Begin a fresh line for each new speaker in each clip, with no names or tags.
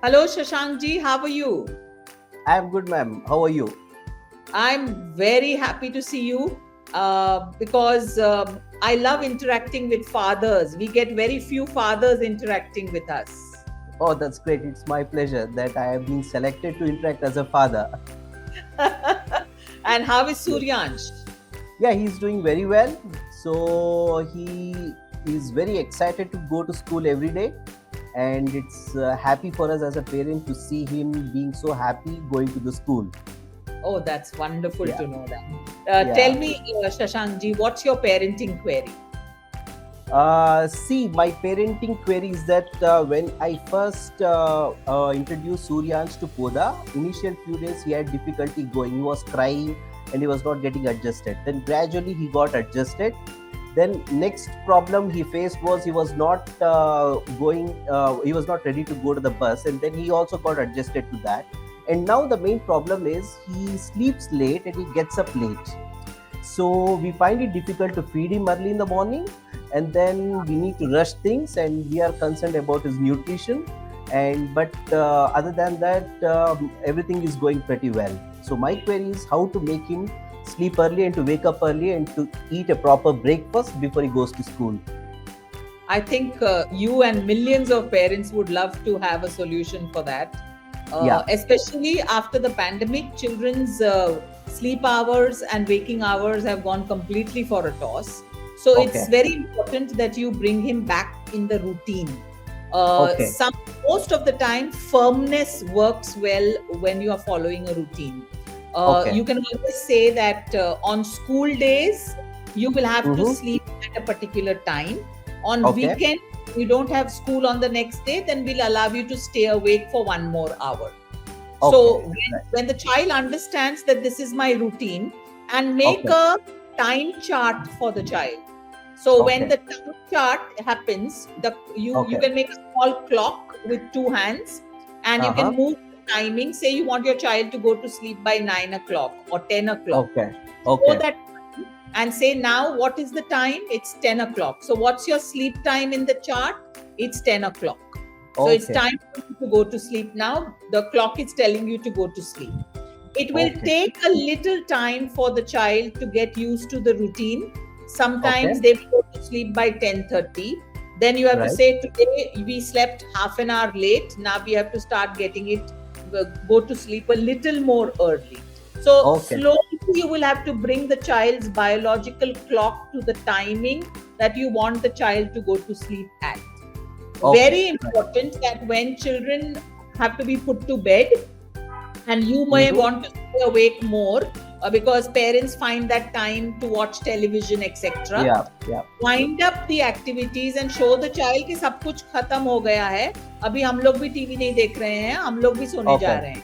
Hello, Shashank ji. How are you?
I'm good, ma'am. How are you?
I'm very happy to see you because I love interacting with fathers. We get very few fathers interacting with us.
Oh, that's great. It's my pleasure that I have been selected to interact as a father.
And how is
Yes.
Suryansh?
Yeah, he's doing very well. So he is very excited to go to school every day, and it's happy for us as a parent to see him being so happy going to the school.
Oh, that's wonderful
Yeah,
to know that. Tell
yeah.
me, Shashank ji, what's your parenting query?
See, my parenting query is that when I first introduced Suryansh to Poda, initial few days he had difficulty going. He was crying and he was not getting adjusted. Then gradually he got adjusted. Then next problem he faced was he was not he was not ready to go to the bus, and then he also got adjusted to that. And now the main problem is he sleeps late and he gets up late, so we find it difficult to feed him early in the morning, and then we need to rush things, and we are concerned about his nutrition. And but other than that, everything is going pretty well. So my query is how to make him sleep early and to wake up early and to eat a proper breakfast before he goes to school.
I think you and millions of parents would love to have a solution for that.
Yeah.
Especially after the pandemic, children's sleep hours and waking hours have gone completely for a toss. So it's
Okay.
very important that you bring him back in the routine.
Okay.
Most of the time, firmness works well when you are following a routine.
Okay.
You can always say that on school days, you will have to
Mm-hmm.
sleep at a particular time. On
Okay.
weekend, you don't have school on the next day, then we'll allow you to stay awake for one more hour. So
Okay. Right.
when the child understands that this is my routine, and make
Okay.
a time chart for the child. So when
Okay.
the time chart happens, you
Okay.
can make a small clock with two hands, and you can
Uh-huh.
move the timing. Say you want your child to go to sleep by 9 o'clock or 10 o'clock.
Okay.
Show
Okay.
that time and say, now what is the time? It's 10 o'clock. So what's your sleep time in the chart? It's 10 o'clock. So it's
Okay.
time for you to go to sleep now. The clock is telling you to go to sleep. It will
Okay.
take a little time for the child to get used to the routine.
Okay.
Sometimes they will go to sleep by 10:30. Then you have to
Right.
say, today we slept half an hour late. Now we have to start getting it, go to sleep a little more early. So
Okay.
slowly you will have to bring the child's biological clock to the timing that you want the child to go to sleep at.
Okay.
Very important that when children have to be put to bed, and you may
Mm-hmm.
want to stay awake more because parents find that time to watch television, etc.
Yeah. Yeah.
Wind up the activities and show the child कि सब कुछ खत्म हो गया है, अभी हम लोग भी टीवी नहीं देख रहे हैं, हम लोग भी सोने जा
Okay.
रहे हैं.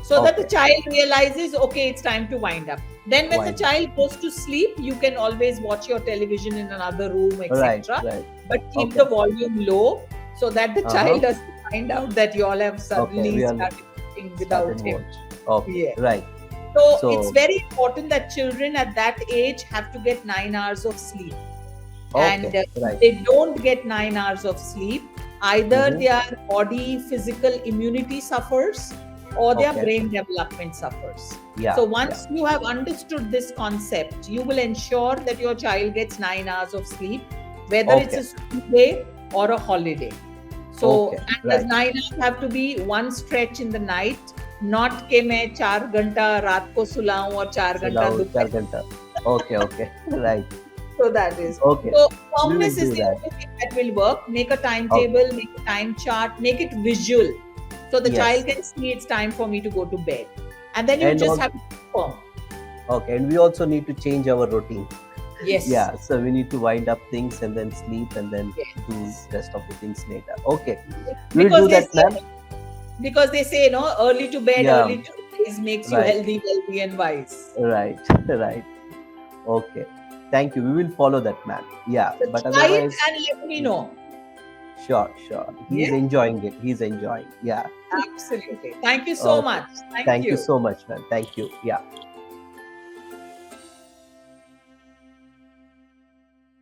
So that the
Okay.
child realizes, okay, it's time to wind up. Then when the
Wine.
child goes to sleep, you can always watch your television in another room,
Right.
etc.
Right.
But keep
Okay.
the volume low so that the child
Uh-huh.
doesn't find out that you all have
Okay.
suddenly
We are
started watching
started
without him.
watch. Okay.
Yeah.
Right.
So it's
So.
very important that children at that age have to get 9 hours of sleep. And
Okay.
if
Right.
they don't get 9 hours of sleep, either
Mm-hmm.
their body physical immunity suffers or their
Okay.
brain development suffers.
Yeah.
So
Yeah.
once you have understood this concept, you will ensure that your child gets 9 hours of sleep, whether it's
Okay.
a school day or a holiday. So
Okay.
and
Right.
those 9 hours have to be one stretch in the night, not कि मैं 4 घंटा रात को सुलाऊं और 4 घंटा
Allow
दोपहर.
4 घंटा. Okay. Okay. Right.
So that is.
Okay.
So
We will
firmness is
do
the
that.
only thing that will work. Make a
Okay.
timetable, make a time chart, make it visual. So the
Yes.
child can see it's time for me to go to bed. And then you
And
just
all.
have to confirm.
Okay. And we also need to change our routine.
Yes.
Yeah. So we need to wind up things and then sleep and then do
Yes.
rest of the things later. Okay. We will
Because
do
they
that,
say,
ma'am.
early to bed,
Yeah.
early to rise makes you
Right.
healthy, wealthy, and wise.
Right. Right. Okay. Thank you. We will follow that, ma'am. Yeah.
So
But
try it
otherwise,
and let me know.
sure, sure. He's
Yeah,
enjoying it. He's enjoying. Yeah.
absolutely. Thank you so
Okay.
much. Thank
Thank you
you.
so much, man. Thank you. Yeah.